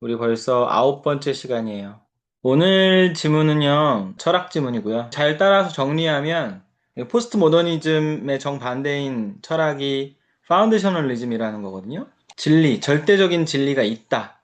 우리 벌써 9번째 시간이에요. 오늘 지문은요, 철학 지문이고요. 잘 따라서 정리하면, 포스트 모더니즘의 정반대인 철학이 파운데이셔널리즘이라는 거거든요. 진리, 절대적인 진리가 있다.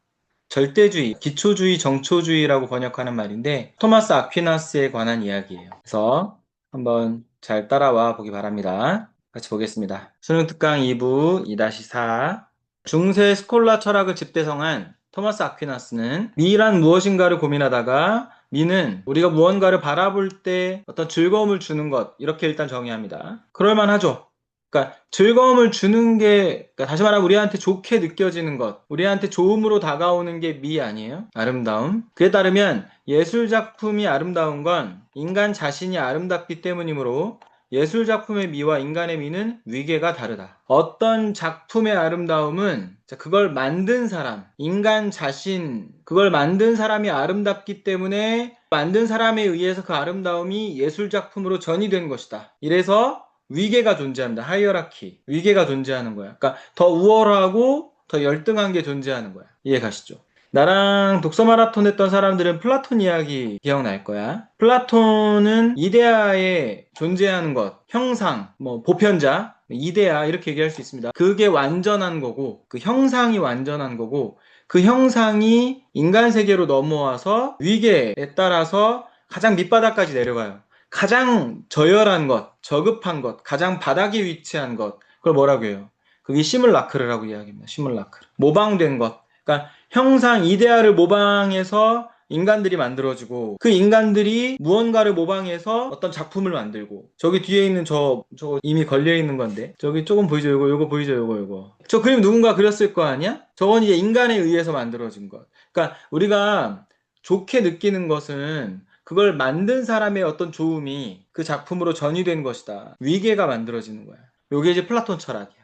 절대주의, 기초주의, 정초주의라고 번역하는 말인데, 토마스 아퀴나스에 관한 이야기예요. 그래서 한번 잘 따라와 보기 바랍니다. 같이 보겠습니다. 수능 특강 2부 2-4 중세 스콜라 철학을 집대성한 토마스 아퀴나스는 미란 무엇인가를 고민하다가 미는 우리가 무언가를 바라볼 때 어떤 즐거움을 주는 것 이렇게 일단 정의합니다. 그럴만 하죠. 그러니까 즐거움을 주는 게 그러니까 다시 말하면 우리한테 좋게 느껴지는 것, 우리한테 좋음으로 다가오는 게 미 아니에요? 아름다움. 그에 따르면 예술 작품이 아름다운 건 인간 자신이 아름답기 때문이므로 예술 작품의 미와 인간의 미는 위계가 다르다. 어떤 작품의 아름다움은 그걸 만든 사람, 인간 자신, 그걸 만든 사람이 아름답기 때문에 만든 사람에 의해서 그 아름다움이 예술 작품으로 전이된 것이다. 이래서 위계가 존재한다. 하이어라키. 위계가 존재하는 거야. 그러니까 더 우월하고 더 열등한 게 존재하는 거야. 이해 가시죠? 나랑 독서 마라톤 했던 사람들은 플라톤 이야기 기억날 거야. 플라톤은 이데아에 존재하는 것, 형상, 뭐 보편자, 이데아 이렇게 얘기할 수 있습니다. 그게 완전한 거고, 그 형상이 완전한 거고, 그 형상이 인간 세계로 넘어와서 위계에 따라서 가장 밑바닥까지 내려가요. 가장 저열한 것, 저급한 것, 가장 바닥에 위치한 것, 그걸 뭐라고 해요? 그게 시뮬라크르라고 이야기합니다. 시뮬라크르. 모방된 것. 그러니까 형상 이데아를 모방해서 인간들이 만들어지고 그 인간들이 무언가를 모방해서 어떤 작품을 만들고 저기 뒤에 있는 저 이미 걸려 있는 건데 저기 조금 보이죠? 요거 보이죠? 요거 저 그림 누군가 그렸을 거 아니야? 저건 이제 인간에 의해서 만들어진 것. 그러니까 우리가 좋게 느끼는 것은 그걸 만든 사람의 어떤 좋음이 그 작품으로 전이된 것이다. 위계가 만들어지는 거야. 요게 이제 플라톤 철학이야.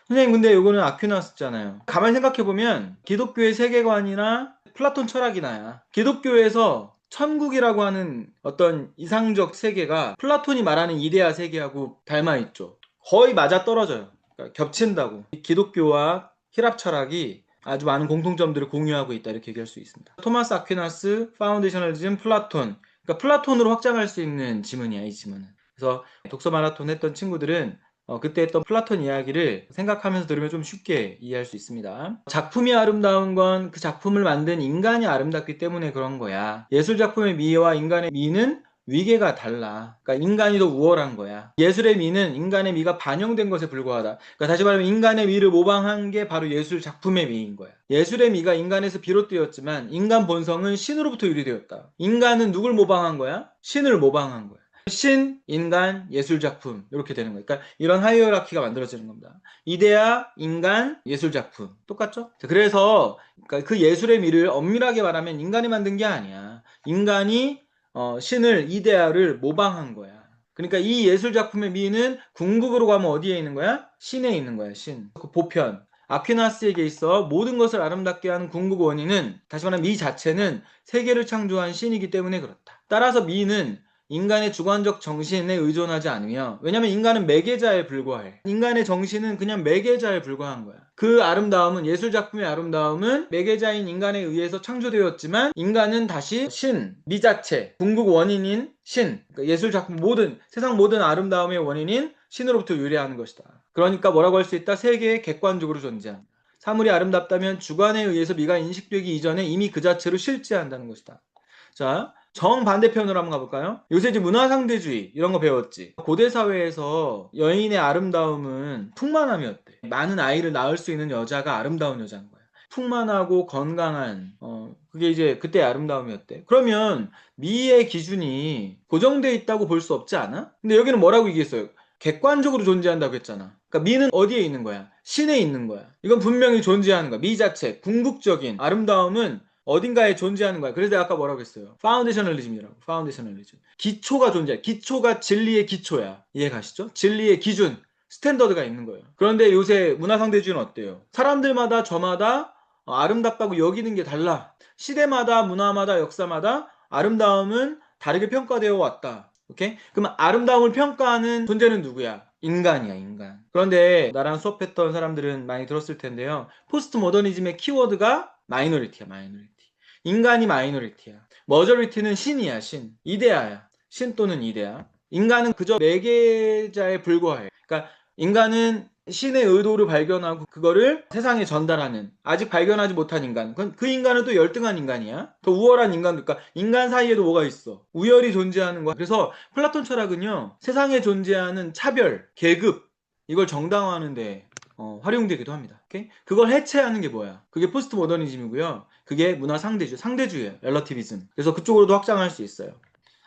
선생님, 근데 요거는 아퀴나스잖아요. 가만히 생각해보면 기독교의 세계관이나 플라톤 철학이나야. 기독교에서 천국이라고 하는 어떤 이상적 세계가 플라톤이 말하는 이데아 세계하고 닮아있죠. 거의 맞아떨어져요. 그러니까 겹친다고. 기독교와 히랍 철학이 아주 많은 공통점들을 공유하고 있다 이렇게 얘기할 수 있습니다. 토마스 아퀴나스, 파운데이셔널리즘, 플라톤. 그러니까 플라톤으로 확장할 수 있는 지문이야, 이 지문은. 그래서 독서 마라톤 했던 친구들은 그때 했던 플라톤 이야기를 생각하면서 들으면 좀 쉽게 이해할 수 있습니다. 작품이 아름다운 건 그 작품을 만든 인간이 아름답기 때문에 그런 거야. 예술 작품의 미와 인간의 미는 위계가 달라. 그러니까 인간이 더 우월한 거야. 예술의 미는 인간의 미가 반영된 것에 불과하다. 그러니까 다시 말하면 인간의 미를 모방한 게 바로 예술 작품의 미인 거야. 예술의 미가 인간에서 비롯되었지만 인간 본성은 신으로부터 유래되었다. 인간은 누굴 모방한 거야? 신을 모방한 거야. 신, 인간, 예술작품 이렇게 되는 거예요. 그러니까 이런 하이어라키가 만들어지는 겁니다. 이데아, 인간, 예술작품 똑같죠? 그래서 그러니까 그 예술의 미를 엄밀하게 말하면 인간이 만든 게 아니야. 인간이 신을, 이데아를 모방한 거야. 그러니까 이 예술작품의 미는 궁극으로 가면 어디에 있는 거야? 신에 있는 거야, 신. 그 보편. 아퀴나스에게 있어 모든 것을 아름답게 하는 궁극 원인은 다시 말하면 미 자체는 세계를 창조한 신이기 때문에 그렇다. 따라서 미는 인간의 주관적 정신에 의존하지 않으며 왜냐하면 인간은 매개자에 불과해. 인간의 정신은 그냥 매개자에 불과한 거야. 그 아름다움은 예술 작품의 아름다움은 매개자인 인간에 의해서 창조되었지만 인간은 다시 신, 미자체, 궁극 원인인 신, 그러니까 예술 작품 모든 세상 모든 아름다움의 원인인 신으로부터 유래하는 것이다. 그러니까 뭐라고 할 수 있다? 세계에 객관적으로 존재한다. 사물이 아름답다면 주관에 의해서 미가 인식되기 이전에 이미 그 자체로 실제한다는 것이다. 자, 정반대편으로 한번 가볼까요? 요새 이제 문화상대주의 이런 거 배웠지. 고대 사회에서 여인의 아름다움은 풍만함이었대. 많은 아이를 낳을 수 있는 여자가 아름다운 여자인 거야. 풍만하고 건강한 그게 이제 그때 아름다움이었대. 그러면 미의 기준이 고정돼 있다고 볼 수 없지 않아? 근데 여기는 뭐라고 얘기했어요? 객관적으로 존재한다고 했잖아. 그러니까 미는 어디에 있는 거야? 신에 있는 거야. 이건 분명히 존재하는 거야. 미 자체, 궁극적인 아름다움은 어딘가에 존재하는 거야. 그래서 내가 아까 뭐라고 했어요? 파운데이셔널리즘이라고. 파운데이셔널리즘. 기초가 존재해. 기초가 진리의 기초야. 이해 가시죠? 진리의 기준, 스탠더드가 있는 거예요. 그런데 요새 문화상대주의는 어때요? 사람들마다 저마다 아름답다고 여기는 게 달라. 시대마다 문화마다 역사마다 아름다움은 다르게 평가되어 왔다. 오케이? 그럼 아름다움을 평가하는 존재는 누구야? 인간이야, 인간. 그런데 나랑 수업했던 사람들은 많이 들었을 텐데요. 포스트 모더니즘의 키워드가 마이너리티야, 마이너리티. 인간이 마이너리티야. 머저리티는 신이야, 신. 이데아야. 신 또는 이데아. 인간은 그저 매개자에 불과해. 그러니까 인간은 신의 의도를 발견하고 그거를 세상에 전달하는, 아직 발견하지 못한 인간. 그 인간은 또 열등한 인간이야. 더 우월한 인간도. 그러니까 인간 사이에도 뭐가 있어? 우열이 존재하는 거야. 그래서 플라톤 철학은요, 세상에 존재하는 차별, 계급, 이걸 정당화하는데 활용되기도 합니다. 오케이? 그걸 해체하는 게 뭐야? 그게 포스트 모더니즘이고요. 그게 문화 상대주의, 상대주의예요. 렐러티비즘. 그래서 그쪽으로도 확장할 수 있어요.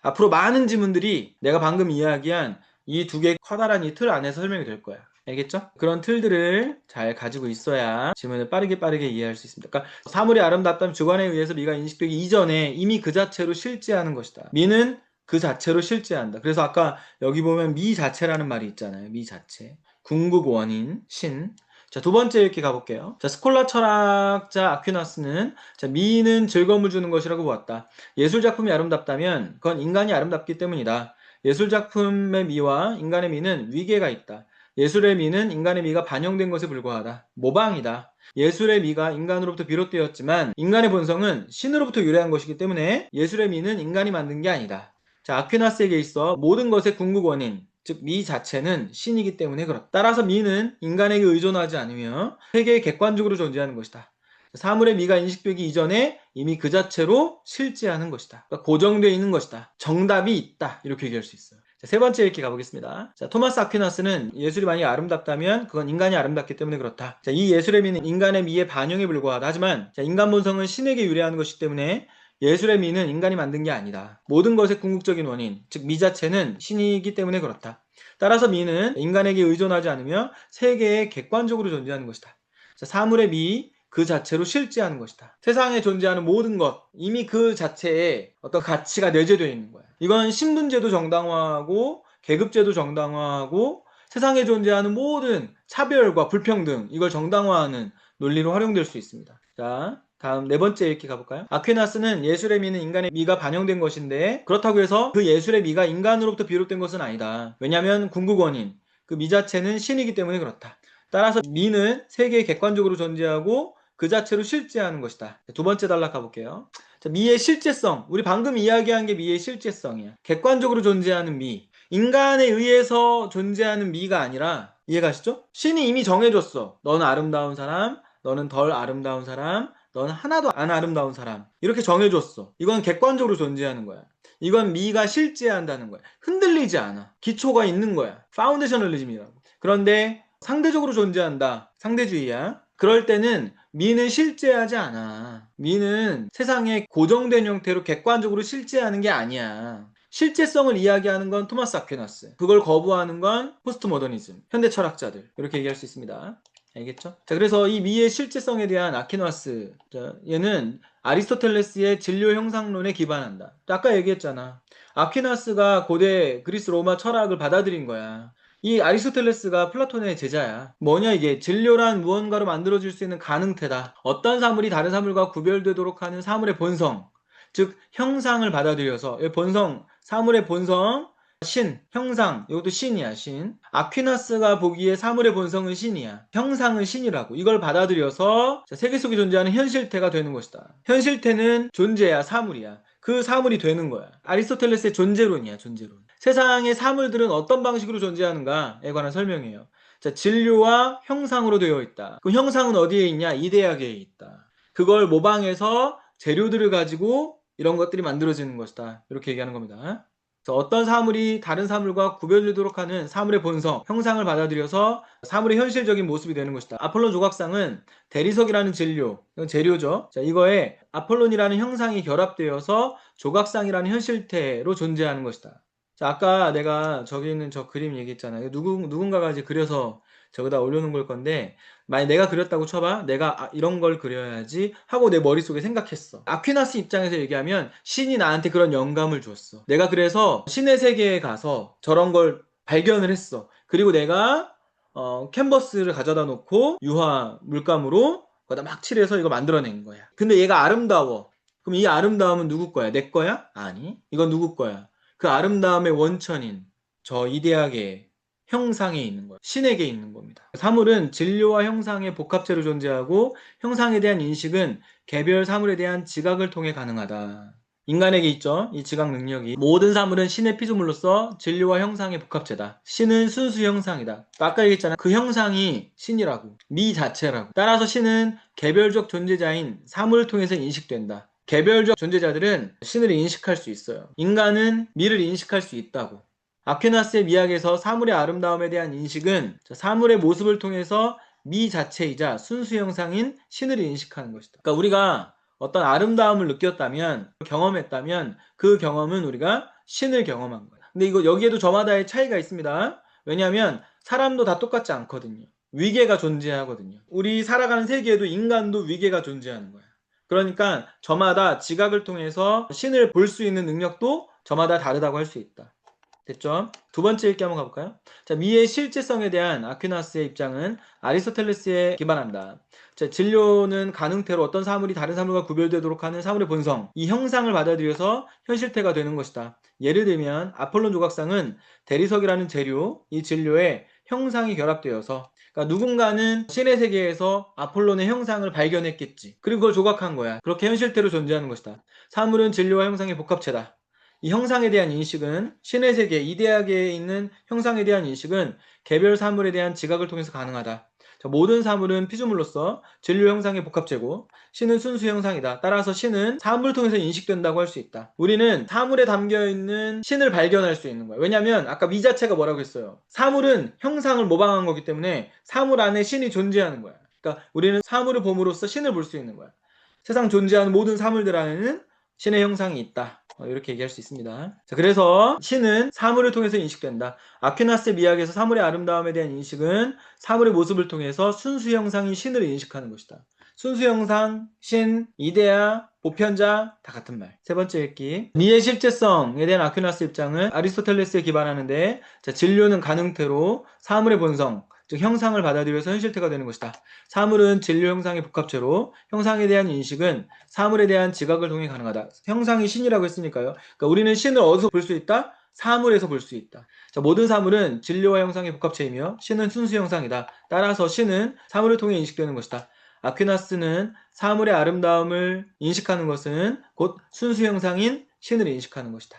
앞으로 많은 지문들이 내가 방금 이야기한 이 두 개의 커다란 이 틀 안에서 설명이 될 거야. 알겠죠? 그런 틀들을 잘 가지고 있어야 지문을 빠르게 이해할 수 있습니다. 그러니까 사물이 아름답다면 주관에 의해서 미가 인식되기 이전에 이미 그 자체로 실제하는 것이다. 미는 그 자체로 실제한다. 그래서 아까 여기 보면 미 자체라는 말이 있잖아요. 미 자체. 궁극 원인, 신. 자, 두 번째 읽기 가볼게요. 자, 스콜라 철학자 아퀴나스는 자, 미는 즐거움을 주는 것이라고 보았다. 예술작품이 아름답다면 그건 인간이 아름답기 때문이다. 예술작품의 미와 인간의 미는 위계가 있다. 예술의 미는 인간의 미가 반영된 것에 불과하다. 모방이다. 예술의 미가 인간으로부터 비롯되었지만 인간의 본성은 신으로부터 유래한 것이기 때문에 예술의 미는 인간이 만든 게 아니다. 자, 아퀴나스에게 있어 모든 것의 궁극 원인, 즉 미 자체는 신이기 때문에 그렇다. 따라서 미는 인간에게 의존하지 않으며 세계에 객관적으로 존재하는 것이다. 사물의 미가 인식되기 이전에 이미 그 자체로 실제하는 것이다. 그러니까 고정되어 있는 것이다. 정답이 있다. 이렇게 얘기할 수 있어요. 자, 세 번째 읽기 가보겠습니다. 자, 토마스 아퀴나스는 예술이 만약 아름답다면 그건 인간이 아름답기 때문에 그렇다. 자, 이 예술의 미는 인간의 미의 반영에 불과하다. 하지만 자, 인간 본성은 신에게 유래하는 것이기 때문에 예술의 미는 인간이 만든 게 아니다. 모든 것의 궁극적인 원인, 즉 미 자체는 신이기 때문에 그렇다. 따라서 미는 인간에게 의존하지 않으며 세계에 객관적으로 존재하는 것이다. 자, 사물의 미, 그 자체로 실제하는 것이다. 세상에 존재하는 모든 것, 이미 그 자체에 어떤 가치가 내재되어 있는 거야. 이건 신분제도 정당화하고 계급제도 정당화하고 세상에 존재하는 모든 차별과 불평등, 이걸 정당화하는 논리로 활용될 수 있습니다. 자, 다음 네 번째 읽기 가볼까요? 아퀴나스는 예술의 미는 인간의 미가 반영된 것인데 그렇다고 해서 그 예술의 미가 인간으로부터 비롯된 것은 아니다. 왜냐하면 궁극 원인, 그 미 자체는 신이기 때문에 그렇다. 따라서 미는 세계에 객관적으로 존재하고 그 자체로 실제하는 것이다. 두 번째 단락 가볼게요. 자, 미의 실제성. 우리 방금 이야기한 게 미의 실제성이야. 객관적으로 존재하는 미. 인간에 의해서 존재하는 미가 아니라, 이해가시죠? 신이 이미 정해줬어. 너는 아름다운 사람, 너는 덜 아름다운 사람, 너는 하나도 안 아름다운 사람. 이렇게 정해줬어. 이건 객관적으로 존재하는 거야. 이건 미가 실제한다는 거야. 흔들리지 않아. 기초가 있는 거야. 파운데셔널리즘이라고. 그런데 상대적으로 존재한다. 상대주의야. 그럴 때는 미는 실제하지 않아. 미는 세상에 고정된 형태로 객관적으로 실제하는 게 아니야. 실제성을 이야기하는 건 토마스 아퀴나스. 그걸 거부하는 건 포스트 모더니즘. 현대 철학자들. 이렇게 얘기할 수 있습니다. 알겠죠? 자, 그래서 이 미의 실제성에 대한 아퀴나스. 자, 얘는 아리스토텔레스의 진료 형상론에 기반한다. 아까 얘기했잖아. 아퀴나스가 고대 그리스 로마 철학을 받아들인 거야. 이 아리스토텔레스가 플라톤의 제자야. 뭐냐 이게 진료란 무언가로 만들어질 수 있는 가능태다. 어떤 사물이 다른 사물과 구별되도록 하는 사물의 본성, 즉 형상을 받아들여서 본성, 사물의 본성, 신, 형상, 이것도 신이야, 신. 아퀴나스가 보기에 사물의 본성은 신이야. 형상은 신이라고. 이걸 받아들여서 세계 속에 존재하는 현실태가 되는 것이다. 현실태는 존재야, 사물이야. 그 사물이 되는 거야. 아리스토텔레스의 존재론이야, 존재론. 세상의 사물들은 어떤 방식으로 존재하는가에 관한 설명이에요. 자, 진료와 형상으로 되어 있다. 그 형상은 어디에 있냐? 이데아계에 있다. 그걸 모방해서 재료들을 가지고 이런 것들이 만들어지는 것이다. 이렇게 얘기하는 겁니다. 그래서 어떤 사물이 다른 사물과 구별되도록 하는 사물의 본성, 형상을 받아들여서 사물의 현실적인 모습이 되는 것이다. 아폴론 조각상은 대리석이라는 진료, 이건 재료죠. 자, 이거에 아폴론이라는 형상이 결합되어서 조각상이라는 현실태로 존재하는 것이다. 자, 아까 내가 저기 있는 저 그림 얘기했잖아요. 누군가가 이제 그려서 저기다 올려놓은 걸 건데, 만약 내가 그렸다고 쳐봐. 내가 이런 걸 그려야지 하고 내 머릿속에 생각했어. 아퀴나스 입장에서 얘기하면 신이 나한테 그런 영감을 줬어. 내가 그래서 신의 세계에 가서 저런 걸 발견을 했어. 그리고 내가 캔버스를 가져다 놓고 유화 물감으로 거기다 막 칠해서 이거 만들어낸 거야. 근데 얘가 아름다워. 그럼 이 아름다움은 누구 거야? 내 거야? 아니. 이건 누구 거야? 그 아름다움의 원천인 저 이데아계의 형상에 있는 거예요. 신에게 있는 겁니다. 사물은 진료와 형상의 복합체로 존재하고 형상에 대한 인식은 개별 사물에 대한 지각을 통해 가능하다. 인간에게 있죠. 이 지각 능력이. 모든 사물은 신의 피조물로서 진료와 형상의 복합체다. 신은 순수 형상이다. 아까 얘기했잖아. 그 형상이 신이라고. 미 자체라고. 따라서 신은 개별적 존재자인 사물을 통해서 인식된다. 개별적 존재자들은 신을 인식할 수 있어요. 인간은 미를 인식할 수 있다고. 아퀴나스의 미학에서 사물의 아름다움에 대한 인식은 사물의 모습을 통해서 미 자체이자 순수 형상인 신을 인식하는 것이다. 그러니까 우리가 어떤 아름다움을 느꼈다면, 경험했다면 그 경험은 우리가 신을 경험한 거야. 근데 이거 여기에도 저마다의 차이가 있습니다. 왜냐하면 사람도 다 똑같지 않거든요. 위계가 존재하거든요. 우리 살아가는 세계에도 인간도 위계가 존재하는 거야. 그러니까 저마다 지각을 통해서 신을 볼 수 있는 능력도 저마다 다르다고 할 수 있다. 됐죠? 두 번째 읽기 한번 가볼까요? 자, 미의 실제성에 대한 아퀴나스의 입장은 아리스토텔레스에 기반한다. 자, 진료는 가능태로 어떤 사물이 다른 사물과 구별되도록 하는 사물의 본성, 이 형상을 받아들여서 현실태가 되는 것이다. 예를 들면 아폴론 조각상은 대리석이라는 재료, 이 진료에 형상이 결합되어서 그러니까 누군가는 신의 세계에서 아폴론의 형상을 발견했겠지. 그리고 그걸 조각한 거야. 그렇게 현실태로 존재하는 것이다. 사물은 진료와 형상의 복합체다. 이 형상에 대한 인식은 신의 세계, 이데아계에 있는 형상에 대한 인식은 개별 사물에 대한 지각을 통해서 가능하다. 모든 사물은 피조물로서 진료 형상의 복합체고 신은 순수 형상이다. 따라서 신은 사물을 통해서 인식된다고 할 수 있다. 우리는 사물에 담겨있는 신을 발견할 수 있는 거야. 왜냐하면 아까 미 자체가 뭐라고 했어요? 사물은 형상을 모방한 거기 때문에 사물 안에 신이 존재하는 거야. 그러니까 우리는 사물을 봄으로써 신을 볼 수 있는 거야. 세상 존재하는 모든 사물들 안에는 신의 형상이 있다. 이렇게 얘기할 수 있습니다. 자, 그래서 신은 사물을 통해서 인식된다. 아퀴나스의 미학에서 사물의 아름다움에 대한 인식은 사물의 모습을 통해서 순수 형상인 신을 인식하는 것이다. 순수 형상, 신, 이데아, 보편자 다 같은 말. 세 번째 읽기. 미의 실제성에 대한 아퀴나스 입장은 아리스토텔레스에 기반하는데 자, 진료는 가능태로 사물의 본성, 즉 형상을 받아들여서 현실태가 되는 것이다. 사물은 진료 형상의 복합체로 형상에 대한 인식은 사물에 대한 지각을 통해 가능하다. 형상이 신이라고 했으니까요. 그러니까 우리는 신을 어디서 볼 수 있다? 사물에서 볼 수 있다. 자, 모든 사물은 진료와 형상의 복합체이며 신은 순수 형상이다. 따라서 신은 사물을 통해 인식되는 것이다. 아퀴나스는 사물의 아름다움을 인식하는 것은 곧 순수 형상인 신을 인식하는 것이다.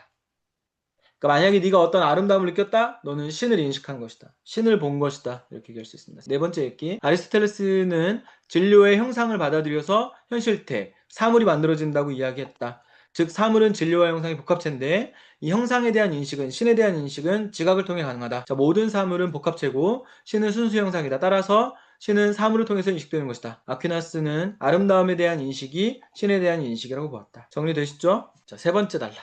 그러니까 만약에 네가 어떤 아름다움을 느꼈다? 너는 신을 인식한 것이다. 신을 본 것이다. 이렇게 얘기할 수 있습니다. 네 번째 읽기. 아리스토텔레스는 진료의 형상을 받아들여서 현실태, 사물이 만들어진다고 이야기했다. 즉 사물은 진료와 형상의 복합체인데 이 형상에 대한 인식은 신에 대한 인식은 지각을 통해 가능하다. 자, 모든 사물은 복합체고 신은 순수 형상이다. 따라서 신은 사물을 통해서 인식되는 것이다. 아퀴나스는 아름다움에 대한 인식이 신에 대한 인식이라고 보았다. 정리되시죠? 자, 세 번째 단락.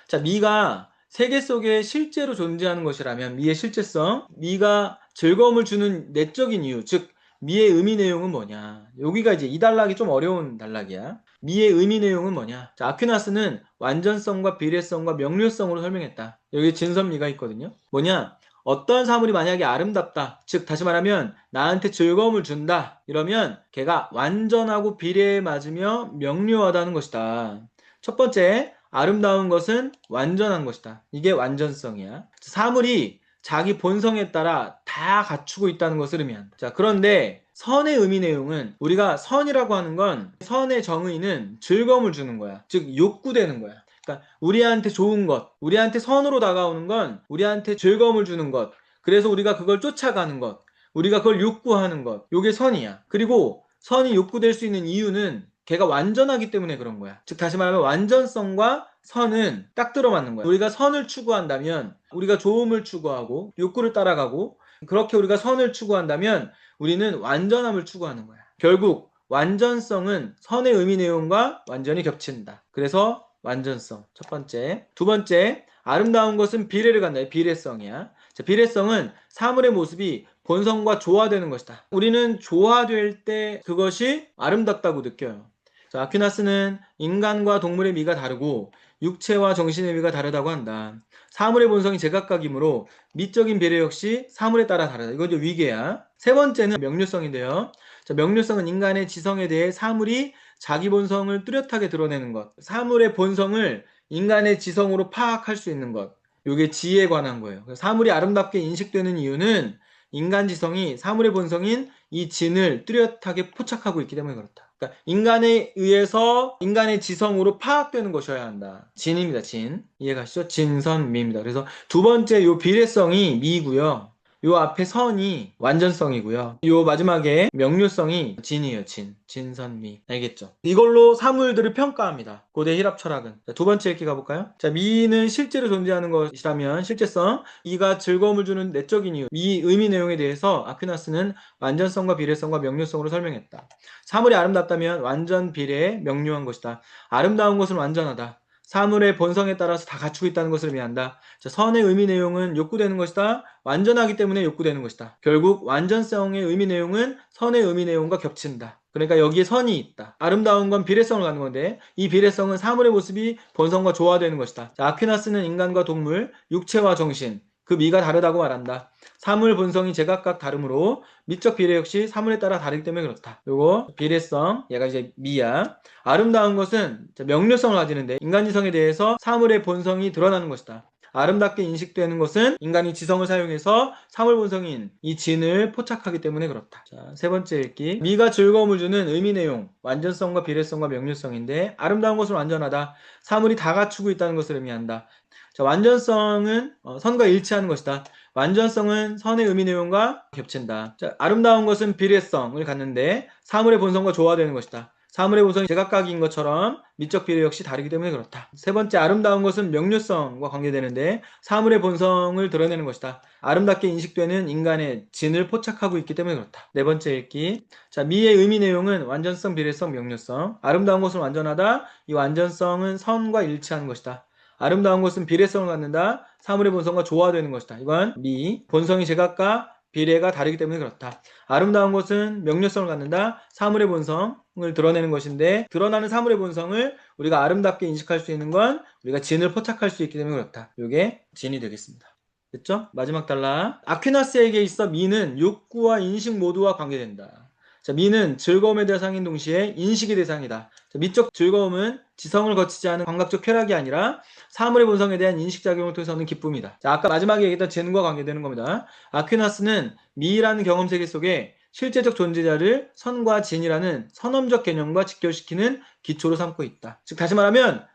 자, 미가 세계 속에 실제로 존재하는 것이라면 미의 실제성, 미가 즐거움을 주는 내적인 이유, 즉 미의 의미 내용은 뭐냐. 여기가 이제 이 단락이 좀 어려운 단락이야. 미의 의미 내용은 뭐냐. 자, 아퀴나스는 완전성과 비례성과 명료성으로 설명했다. 여기 진선미가 있거든요. 뭐냐? 어떤 사물이 만약에 아름답다, 즉 다시 말하면 나한테 즐거움을 준다, 이러면 걔가 완전하고 비례에 맞으며 명료하다는 것이다. 첫 번째, 아름다운 것은 완전한 것이다. 이게 완전성이야. 사물이 자기 본성에 따라 다 갖추고 있다는 것을 의미한다. 자, 그런데 선의 의미 내용은 우리가 선이라고 하는 건 선의 정의는 즐거움을 주는 거야. 즉 욕구되는 거야. 그러니까 우리한테 좋은 것, 우리한테 선으로 다가오는 건 우리한테 즐거움을 주는 것. 그래서 우리가 그걸 쫓아가는 것, 우리가 그걸 욕구하는 것. 이게 선이야. 그리고 선이 욕구될 수 있는 이유는 걔가 완전하기 때문에 그런 거야. 즉 다시 말하면 완전성과 선은 딱 들어맞는 거야. 우리가 선을 추구한다면 우리가 좋음을 추구하고 욕구를 따라가고 그렇게 우리가 선을 추구한다면 우리는 완전함을 추구하는 거야. 결국 완전성은 선의 의미 내용과 완전히 겹친다. 그래서 완전성 첫 번째. 두 번째, 아름다운 것은 비례를 갖는다. 비례성이야. 자, 비례성은 사물의 모습이 본성과 조화되는 것이다. 우리는 조화될 때 그것이 아름답다고 느껴요. 자, 아퀴나스는 인간과 동물의 미가 다르고 육체와 정신의 미가 다르다고 한다. 사물의 본성이 제각각이므로 미적인 비례 역시 사물에 따라 다르다. 이건 이제 위계야. 세 번째는 명료성인데요. 자, 명료성은 인간의 지성에 대해 사물이 자기 본성을 뚜렷하게 드러내는 것. 사물의 본성을 인간의 지성으로 파악할 수 있는 것. 요게 지에 관한 거예요. 사물이 아름답게 인식되는 이유는 인간 지성이 사물의 본성인 이 진을 뚜렷하게 포착하고 있기 때문에 그렇다. 그러니까 인간에 의해서 인간의 지성으로 파악되는 것이어야 한다. 진입니다. 진. 이해가시죠? 진선미입니다. 그래서 두 번째 요 비례성이 미고요. 요 앞에 선이 완전성이고요. 요 마지막에 명료성이 진이에요. 진. 진선미. 알겠죠? 이걸로 사물들을 평가합니다. 고대 힐랍 철학은. 자, 두 번째 읽기 가볼까요? 자, 미는 실제로 존재하는 것이라면 실제성. 이가 즐거움을 주는 내적인 이유. 미 의미 내용에 대해서 아퀴나스는 완전성과 비례성과 명료성으로 설명했다. 사물이 아름답다면 완전 비례 명료한 것이다. 아름다운 것은 완전하다. 사물의 본성에 따라서 다 갖추고 있다는 것을 의미한다. 자, 선의 의미 내용은 욕구되는 것이다. 완전하기 때문에 욕구되는 것이다. 결국 완전성의 의미 내용은 선의 의미 내용과 겹친다. 그러니까 여기에 선이 있다. 아름다운 건 비례성을 갖는 건데 이 비례성은 사물의 모습이 본성과 조화되는 것이다. 자, 아퀴나스는 인간과 동물, 육체와 정신, 그 미가 다르다고 말한다. 사물 본성이 제각각 다르므로 미적 비례 역시 사물에 따라 다르기 때문에 그렇다. 요거 비례성, 얘가 이제 미야. 아름다운 것은 명료성을 가지는데 인간 지성에 대해서 사물의 본성이 드러나는 것이다. 아름답게 인식되는 것은 인간이 지성을 사용해서 사물 본성인 이 진을 포착하기 때문에 그렇다. 자, 세 번째 읽기. 미가 즐거움을 주는 의미 내용, 완전성과 비례성과 명료성인데 아름다운 것은 완전하다. 사물이 다 갖추고 있다는 것을 의미한다. 자, 완전성은 선과 일치하는 것이다. 완전성은 선의 의미 내용과 겹친다. 자, 아름다운 것은 비례성을 갖는데 사물의 본성과 조화되는 것이다. 사물의 본성이 제각각인 것처럼 미적 비례 역시 다르기 때문에 그렇다. 세 번째, 아름다운 것은 명료성과 관계되는데 사물의 본성을 드러내는 것이다. 아름답게 인식되는 인간의 진을 포착하고 있기 때문에 그렇다. 네 번째 읽기. 자, 미의 의미 내용은 완전성, 비례성, 명료성. 아름다운 것은 완전하다. 이 완전성은 선과 일치하는 것이다. 아름다운 것은 비례성을 갖는다. 사물의 본성과 조화되는 것이다. 이건 미. 본성이 제각각 비례가 다르기 때문에 그렇다. 아름다운 것은 명료성을 갖는다. 사물의 본성을 드러내는 것인데 드러나는 사물의 본성을 우리가 아름답게 인식할 수 있는 건 우리가 진을 포착할 수 있기 때문에 그렇다. 이게 진이 되겠습니다. 됐죠? 마지막 단락. 아퀴나스에게 있어 미는 욕구와 인식 모두와 관계된다. 자, 미는 즐거움의 대상인 동시에 인식의 대상이다. 자, 미적 즐거움은 지성을 거치지 않은 감각적 쾌락이 아니라 사물의 본성에 대한 인식작용을 통해서 얻는 기쁨이다. 자, 아까 마지막에 얘기했던 진과 관계되는 겁니다. 아퀴나스는 미라는 경험세계 속에 실제적 존재자를 선과 진이라는 선험적 개념과 직결시키는 기초로 삼고 있다. 즉 다시 말하면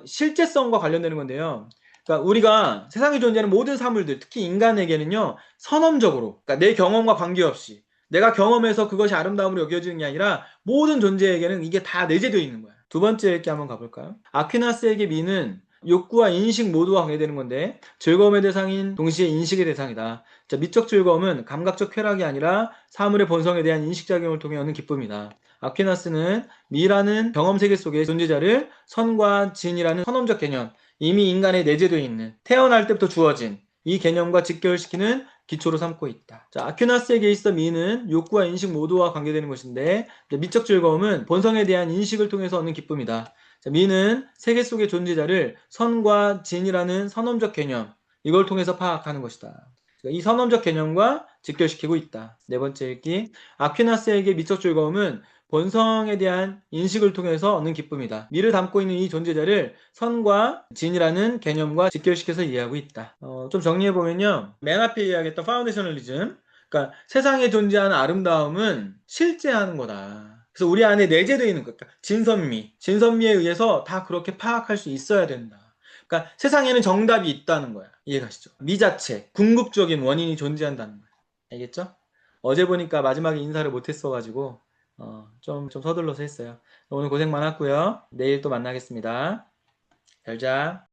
실제성과 관련되는 건데요. 그러니까 우리가 세상에 존재하는 모든 사물들, 특히 인간에게는요, 선험적으로, 그러니까 내 경험과 관계없이 내가 경험해서 그것이 아름다움으로 여겨지는 게 아니라 모든 존재에게는 이게 다 내재되어 있는 거야. 두 번째 읽기 한번 가볼까요? 아퀴나스에게 미는 욕구와 인식 모두와 관계되는 건데 즐거움의 대상인 동시에 인식의 대상이다. 자, 미적 즐거움은 감각적 쾌락이 아니라 사물의 본성에 대한 인식작용을 통해 얻는 기쁨이다. 아퀴나스는 미라는 경험세계 속의 존재자를 선과 진이라는 선험적 개념, 이미 인간에 내재되어 있는 태어날 때부터 주어진 이 개념과 직결시키는 기초로 삼고 있다. 자, 아퀴나스에게 있어 미는 욕구와 인식 모두와 관계되는 것인데 미적 즐거움은 본성에 대한 인식을 통해서 얻는 기쁨이다. 자, 미는 세계 속의 존재자를 선과 진이라는 선험적 개념 이걸 통해서 파악하는 것이다. 이 선험적 개념과 직결시키고 있다. 네 번째 읽기. 아퀴나스에게 미적 즐거움은 본성에 대한 인식을 통해서 얻는 기쁨이다. 미를 담고 있는 이 존재자를 선과 진이라는 개념과 직결시켜서 이해하고 있다. 좀 정리해보면요. 맨 앞에 이야기했던 파운데이셔널리즘. 그러니까 세상에 존재하는 아름다움은 실제하는 거다. 그래서 우리 안에 내재되어 있는 것. 그러니까 진선미에 의해서 다 그렇게 파악할 수 있어야 된다. 그러니까 세상에는 정답이 있다는 거야. 이해가시죠? 미 자체, 궁극적인 원인이 존재한다는 거야. 알겠죠? 어제 보니까 마지막에 인사를 못했어가지고 좀 서둘러서 했어요. 오늘 고생 많았고요. 내일 또 만나겠습니다. 잘 자.